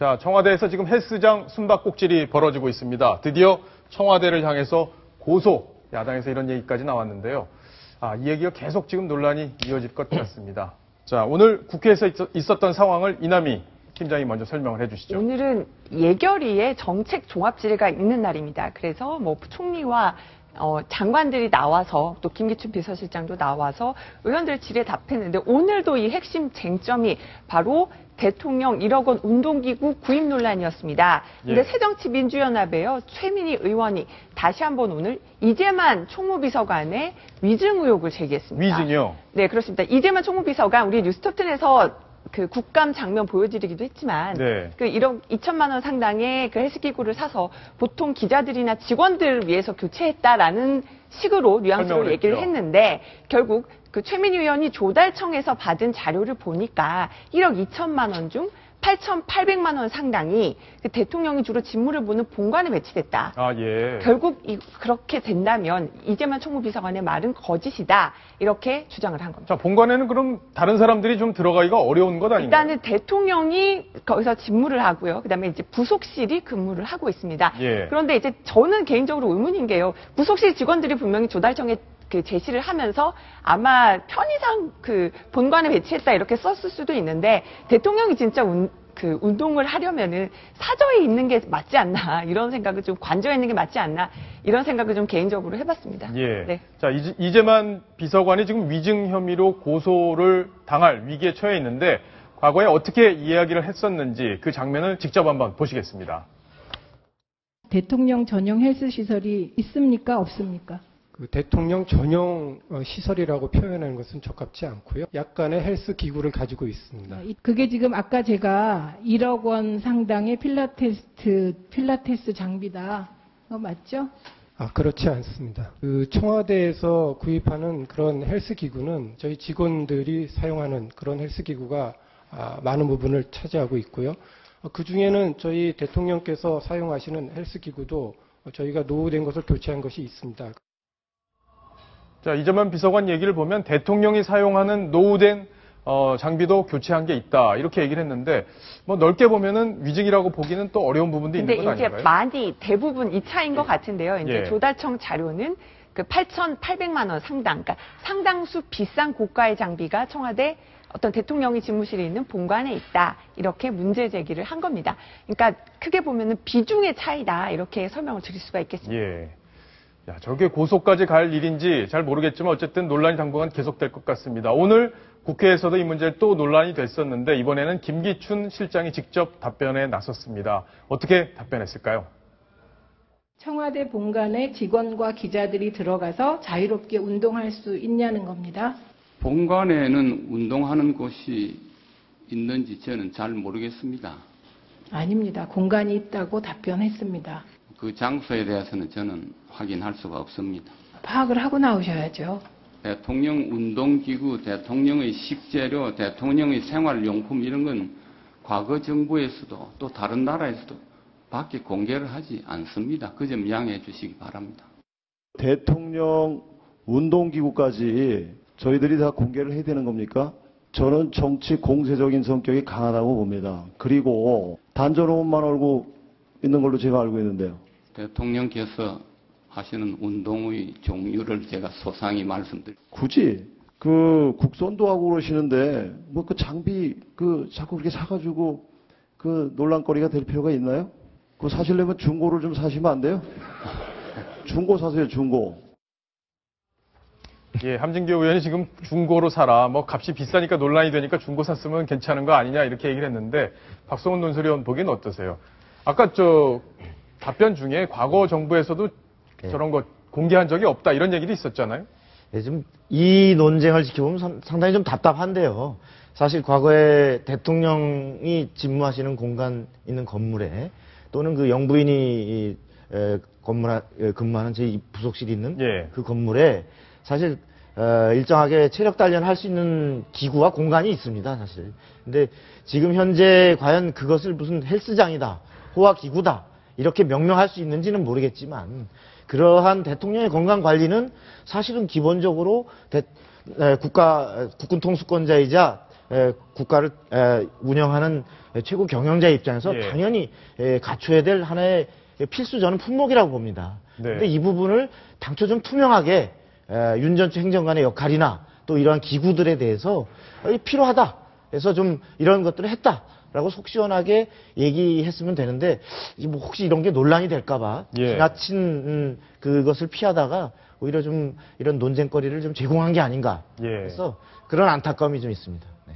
자, 청와대에서 지금 헬스장 숨바꼭질이 벌어지고 있습니다. 드디어 청와대를 향해서 고소, 야당에서 이런 얘기까지 나왔는데요. 이 얘기가 계속 지금 논란이 이어질 것 같습니다. 자, 오늘 국회에서 있었던 상황을 이남희 팀장이 먼저 설명을 해주시죠. 오늘은 예결위에 정책 종합질의가 있는 날입니다. 그래서 뭐 총리와 장관들이 나와서 또 김기춘 비서실장도 나와서 의원들 질의에 답했는데 오늘도 이 핵심 쟁점이 바로 대통령 1억 원 운동기구 구입 논란이었습니다. 근데 새정치민주연합에요. 최민희 의원이 다시 한번 오늘 이재만 총무비서관의 위증 의혹을 제기했습니다. 위증이요? 네, 그렇습니다. 이재만 총무비서관 우리 뉴스톱텐에서 그 국감 장면 보여드리기도 했지만 그 1억 2천만 원 상당의 그 헬스기구를 사서 보통 기자들이나 직원들을 위해서 교체했다라는 식으로 뉘앙스로 얘기를 했는데 결국 그 최민희 의원이 조달청에서 받은 자료를 보니까 1억 2천만 원 중 8,800만 원 상당이 그 대통령이 주로 직무를 보는 본관에 배치됐다. 결국 그렇게 된다면 이재만 총무비서관의 말은 거짓이다. 이렇게 주장을 한 겁니다. 자, 본관에는 그럼 다른 사람들이 좀 들어가기가 어려운 것 아닌가요? 일단은 대통령이 거기서 직무를 하고요. 그다음에 이제 부속실이 근무를 하고 있습니다. 그런데 이제 저는 개인적으로 의문인 게요. 부속실 직원들이 분명히 조달청에 그 제시를 하면서 아마 편의상 그 본관에 배치했다 이렇게 썼을 수도 있는데 대통령이 진짜 운동을 하려면은 사저에 있는 게 맞지 않나 이런 생각을 좀 관저에 있는 게 맞지 않나 이런 생각을 좀 개인적으로 해봤습니다. 네. 자, 이재만 비서관이 지금 위증 혐의로 고소를 당할 위기에 처해 있는데 과거에 어떻게 이야기를 했었는지 그 장면을 직접 한번 보시겠습니다. 대통령 전용 헬스 시설이 있습니까? 없습니까? 그 대통령 전용 시설이라고 표현하는 것은 적합지 않고요. 약간의 헬스 기구를 가지고 있습니다. 그게 지금 아까 제가 1억 원 상당의 필라테스 장비다. 맞죠? 그렇지 않습니다. 그 청와대에서 구입하는 그런 헬스 기구는 저희 직원들이 사용하는 그런 헬스 기구가 많은 부분을 차지하고 있고요. 그 중에는 저희 대통령께서 사용하시는 헬스 기구도 저희가 노후된 것을 교체한 것이 있습니다. 자, 이재만 비서관 얘기를 보면 대통령이 사용하는 노후된 장비도 교체한 게 있다 이렇게 얘기를 했는데 뭐 넓게 보면은 위증이라고 보기는 또 어려운 부분도 있는 것 아닌가요? 근데 이게 많이 대부분 이 차인 것 같은데요. 이제 조달청 자료는 그 8,800만 원 상당, 그러니까 상당수 비싼 고가의 장비가 청와대 어떤 대통령이 집무실에 있는 본관에 있다 이렇게 문제 제기를 한 겁니다. 그러니까 크게 보면은 비중의 차이다 이렇게 설명을 드릴 수가 있겠습니다. 야, 저게 고소까지 갈 일인지 잘 모르겠지만 어쨌든 논란이 당분간 계속될 것 같습니다. 오늘 국회에서도 이 문제 또 논란이 됐었는데 이번에는 김기춘 실장이 직접 답변에 나섰습니다. 어떻게 답변했을까요? 청와대 본관에 직원과 기자들이 들어가서 자유롭게 운동할 수 있냐는 겁니다. 본관에는 운동하는 곳이 있는지 저는 잘 모르겠습니다. 아닙니다. 공간이 있다고 답변했습니다. 그 장소에 대해서는 저는 확인할 수가 없습니다. 파악을 하고 나오셔야죠. 대통령 운동기구, 대통령의 식재료, 대통령의 생활용품 이런 건 과거 정부에서도 또 다른 나라에서도 밖에 공개를 하지 않습니다. 그 점 양해해 주시기 바랍니다. 대통령 운동기구까지 저희들이 다 공개를 해야 되는 겁니까? 저는 정치 공세적인 성격이 강하다고 봅니다. 그리고 단전호흡만 알고 있는 걸로 제가 알고 있는데요. 대통령께서 하시는 운동의 종류를 제가 소상히 말씀드립니다. 굳이 그 국선도 하고 그러시는데 뭐 그 장비 자꾸 그렇게 사가지고 그 논란거리가 될 필요가 있나요? 그거 사시려면 중고를 좀 사시면 안 돼요? 중고 사세요, 중고. 함진규 의원이 지금 중고로 사라. 뭐 값이 비싸니까 논란이 되니까 중고 샀으면 괜찮은 거 아니냐 이렇게 얘기를 했는데 박성훈 논설위원 보기엔 어떠세요? 아까 답변 중에 과거 정부에서도 저런 거 공개한 적이 없다 이런 얘기도 있었잖아요. 지금 이 논쟁을 지켜보면 상당히 좀 답답한데요. 사실 과거에 대통령이 집무하시는 공간 있는 건물에 또는 그 영부인이 근무하는 제 부속실이 있는 그 건물에 사실 일정하게 체력 단련할 수 있는 기구와 공간이 있습니다, 사실. 근데 지금 현재 과연 그것을 무슨 헬스장이다, 호화기구다 이렇게 명명할 수 있는지는 모르겠지만 그러한 대통령의 건강 관리는 사실은 기본적으로 국군 통수권자이자 국가를 운영하는 최고 경영자 입장에서 예. 당연히 갖춰야 될 하나의 필수 저는 품목이라고 봅니다. 네. 근데 이 부분을 당초 좀 투명하게 윤 전 행정관의 역할이나 또 이러한 기구들에 대해서 필요하다. 그래서 좀 이런 것들을 했다라고 속 시원하게 얘기했으면 되는데 뭐 혹시 이런 게 논란이 될까봐 예. 지나친 그것을 피하다가 오히려 좀 이런 논쟁거리를 좀 제공한 게 아닌가. 예. 그래서 그런 안타까움이 좀 있습니다. 네.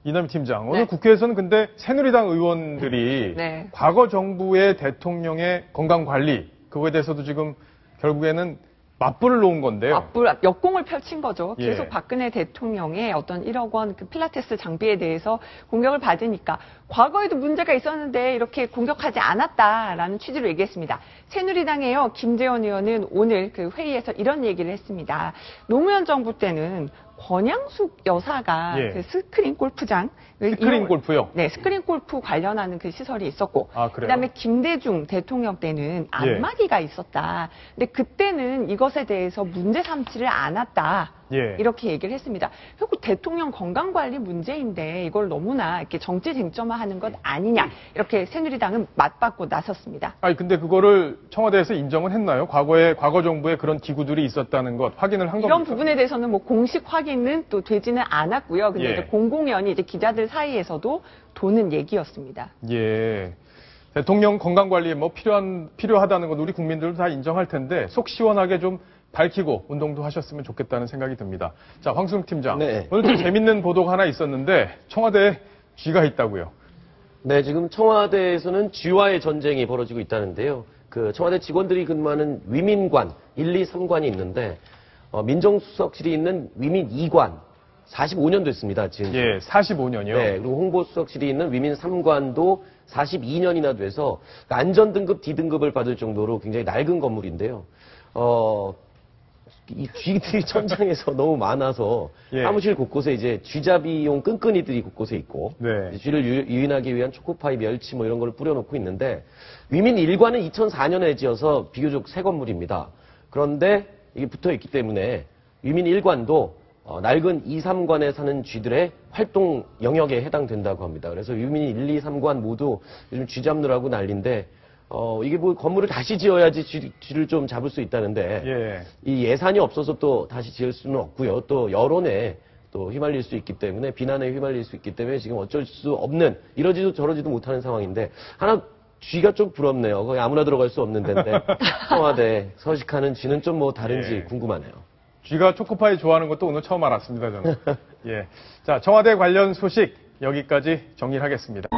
이남희 팀장, 오늘 네. 국회에서는 근데 새누리당 의원들이 네. 과거 정부의 대통령의 건강 관리 그거에 대해서도 지금 결국에는 맞불을 놓은 건데요. 역공을 펼친 거죠. 예. 계속 박근혜 대통령의 어떤 1억 원 그 필라테스 장비에 대해서 공격을 받으니까 과거에도 문제가 있었는데 이렇게 공격하지 않았다라는 취지로 얘기했습니다. 새누리당에요. 김재원 의원은 오늘 그 회의에서 이런 얘기를 했습니다. 노무현 정부 때는 권양숙 여사가 예. 그 스크린 골프장 스크린 골프요? 네, 스크린 골프 관련하는 그 시설이 있었고, 아, 그래요? 그다음에 김대중 대통령 때는 안마기가 있었다. 근데 그때는 이것에 대해서 문제 삼지를 않았다. 예. 이렇게 얘기를 했습니다. 결국 대통령 건강 관리 문제인데 이걸 너무나 이렇게 정치 쟁점화하는 것 아니냐. 이렇게 새누리당은 맞받고 나섰습니다. 아니 근데 그거를 청와대에서 인정은 했나요? 과거 정부에 그런 기구들이 있었다는 것 확인을 한 겁니까? 이런 부분에 대해서는 뭐 공식 확인은 또 되지는 않았고요. 근데 예. 이제 공공연히 이제 기자들 사이에서도 도는 얘기였습니다. 예. 대통령 건강 관리에 뭐 필요하다는 건 우리 국민들도 다 인정할 텐데 속 시원하게 좀 밝히고 운동도 하셨으면 좋겠다는 생각이 듭니다. 자, 황순욱 팀장. 네. 오늘 좀 재밌는 보도가 하나 있었는데 청와대에 쥐가 있다고요. 네, 지금 청와대에서는 쥐와의 전쟁이 벌어지고 있다는데요. 그 청와대 직원들이 근무하는 위민관 1, 2, 3관이 있는데 민정수석실이 있는 위민 2관 45년 됐습니다. 지금. 예, 45년이요. 네, 그리고 홍보수석실이 있는 위민 3관도 42년이나 돼서 안전등급 D등급을 받을 정도로 굉장히 낡은 건물인데요. 이 쥐들이 천장에서 너무 많아서 예. 사무실 곳곳에 이제 쥐잡이용 끈끈이들이 곳곳에 있고 네. 이제 쥐를 유인하기 위한 초코파이, 멸치 뭐 이런 걸 뿌려놓고 있는데 위민 1관은 2004년에 지어서 비교적 새 건물입니다. 그런데 이게 붙어 있기 때문에 위민 1관도 낡은 2, 3관에 사는 쥐들의 활동 영역에 해당된다고 합니다. 그래서 위민 1, 2, 3관 모두 요즘 쥐 잡느라고 난리인데 이게 뭐 건물을 다시 지어야지 쥐를 좀 잡을 수 있다는데 예. 이 예산이 없어서 또 다시 지을 수는 없고요. 또 여론에 또 휘말릴 수 있기 때문에 비난에 휘말릴 수 있기 때문에 지금 어쩔 수 없는 이러지도 저러지도 못하는 상황인데 하나 쥐가 좀 부럽네요. 거기 아무나 들어갈 수 없는 데인데 청와대 서식하는 쥐는 좀 뭐 다른지 예. 궁금하네요. 쥐가 초코파이 좋아하는 것도 오늘 처음 알았습니다, 저는. 예. 자, 청와대 관련 소식 여기까지 정리를 하겠습니다.